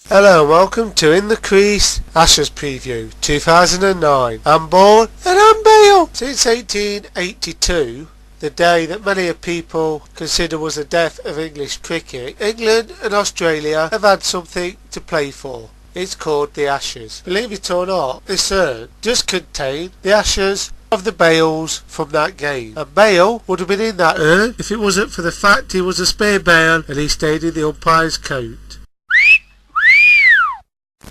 Hello and welcome to In The Crease Ashes Preview 2009. I'm Ball and I'm Bale. Since 1882, the day that many people consider was the death of English cricket, England and Australia have had something to play for. It's called the Ashes. Believe it or not, this urn does contain the ashes of the Bales from that game. And Bale would have been in that urn if it wasn't for the fact he was a spare Bale and he stayed in the umpire's coat.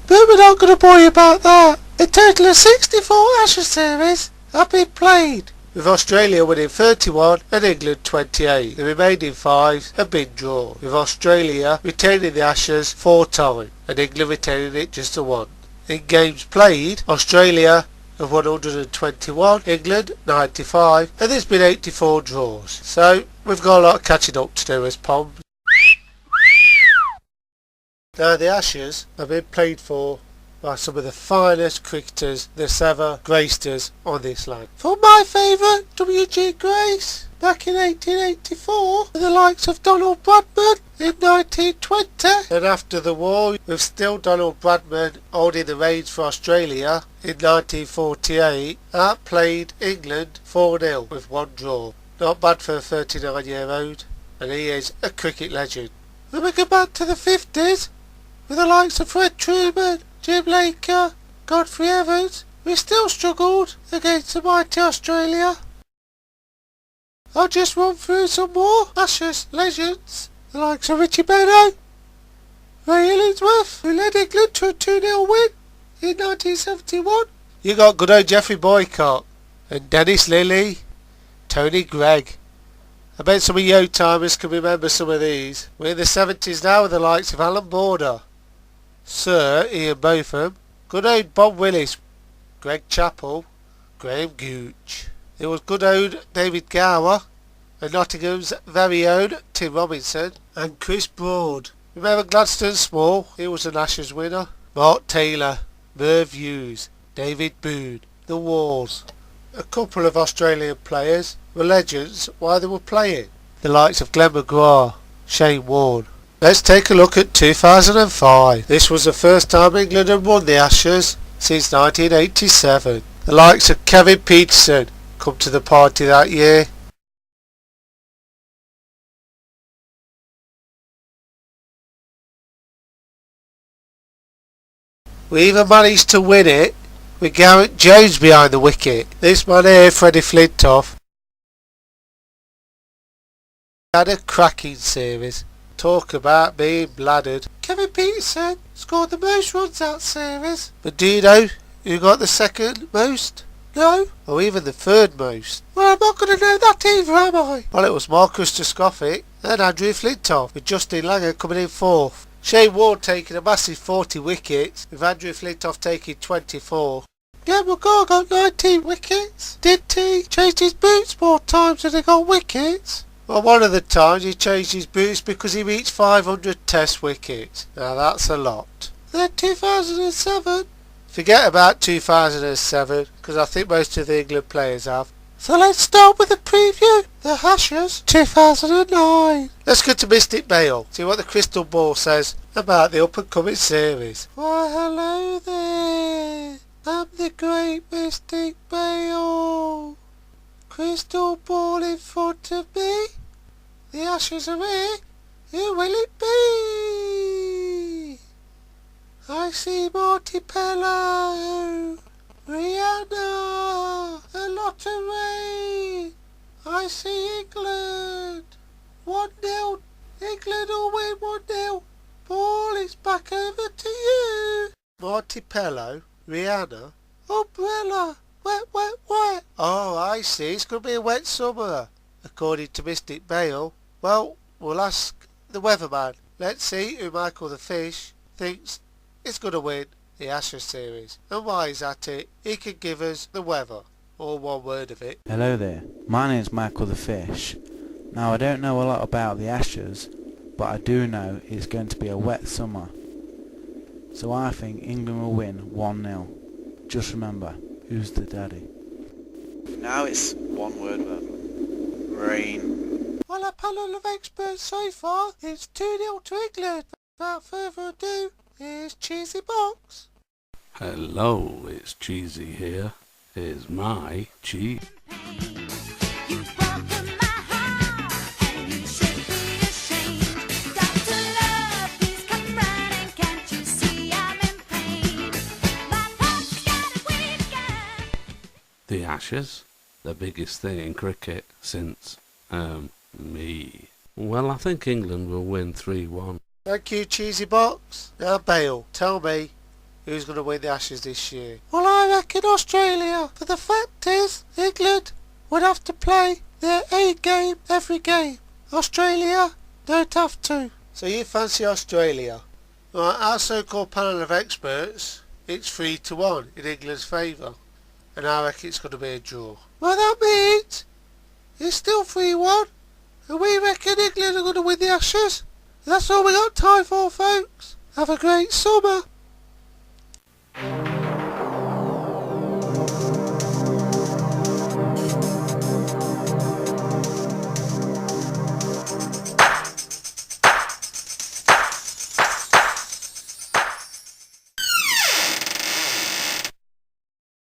But we're not going to bore you about that. A total of 64 Ashes series have been played, with Australia winning 31 and England 28. The remaining 5 have been drawn, with Australia retaining the Ashes 4 times and England retaining it just the 1. In games played, Australia have 121, England 95, and there's been 84 draws. So we've got a lot of catching up to do as Poms. Now the Ashes have been played for by some of the finest cricketers that's ever graced us on this land. For my favourite, W.G. Grace, back in 1884, with the likes of Donald Bradman in 1920, and after the war, with still Donald Bradman holding the reins for Australia in 1948, outplayed England 4-0 with 1 draw. Not bad for a 39-year-old, and he is a cricket legend. Then we go back to the 50s, with the likes of Fred Truman, Jim Laker, Godfrey Evans, we still struggled against the mighty Australia. I'll just run through some more Ashes legends, the likes of Richie Benaud, Ray Illingsworth, who led England to a 2-0 win in 1971. You got good old Geoffrey Boycott, and Dennis Lillee, Tony Gregg. I bet some of you old-timers can remember some of these. We're in the 70s now with the likes of Alan Border, Sir Ian Botham, good old Bob Willis, Greg Chappell, Graham Gooch. There was good old David Gower, and Nottingham's very own Tim Robinson, and Chris Broad. Remember Gladstone Small? He was an Ashes winner. Mark Taylor, Merv Hughes, David Boone, The Walls. A couple of Australian players were legends while they were playing, the likes of Glenn McGrath, Shane Warne. Let's take a look at 2005. This was the first time England had won the Ashes since 1987. The likes of Kevin Peterson come to the party that year. We even managed to win it with Garrett Jones behind the wicket. This man here, Freddie Flintoff, had a cracking series. Talk about being bladdered. Kevin Peterson scored the most runs that series. But do you know who got the second most? No? Or even the third most? Well, I'm not going to know that either, am I? Well, it was Marcus Trescothick and Andrew Flintoff, with Justin Langer coming in 4th. Shane Warne taking a massive 40 wickets, with Andrew Flintoff taking 24. Glenn McGrath got 19 wickets. Didn't he? Changed his boots more times than he got wickets. Well, one of the times he changed his boots because he reached 500 test wickets. Now that's a lot. Then 2007. Forget about 2007, because I think most of the England players have. So let's start with the preview. The Ashes 2009. Let's go to Mystic Bale. See what the crystal ball says about the up and coming series. Why hello there. I'm the great Mystic Bale. Crystal ball in front of me. The Ashes are here. Who will it be? I see Marty Pello, Rihanna, a lot of rain. I see England. 1-0. England will win 1-0. Ball is back over to you. Marty Pello, Rihanna, umbrella. Wet, wet, wet. Oh, I see. It's going to be a wet summer, according to Mystic Bale. Well, we'll ask the weatherman. Let's see who Michael the Fish thinks is going to win the Ashes series. And why is that it? He can give us the weather, or one word of it. Hello there. My name's Michael the Fish. Now, I don't know a lot about the Ashes, but I do know it's going to be a wet summer. So I think England will win 1-0. Just remember, who's the daddy? Now it's one word, but rain. Well, a panel of experts so far, it's 2-0 to England. Without further ado, Here's Cheesy Box. Hello, it's Cheesy here. Here's my cheese. You broken my heart, and you should be ashamed. Dr. Love, please come running. Can't you see I'm in pain? My heart's got a weekend. The Ashes, the biggest thing in cricket since, me. Well, I think England will win 3-1. Thank you, Cheesy Box. Now, Bale, tell me who's going to win the Ashes this year. Well, I reckon Australia. For the fact is, England would have to play their A game every game. Australia don't have to. So you fancy Australia? Right, our so-called panel of experts, it's 3-1 in England's favour. And I reckon it's going to be a draw. Well, that means it's still 3-1. And we reckon England are going to win the Ashes. That's all we got time for, folks. Have a great summer.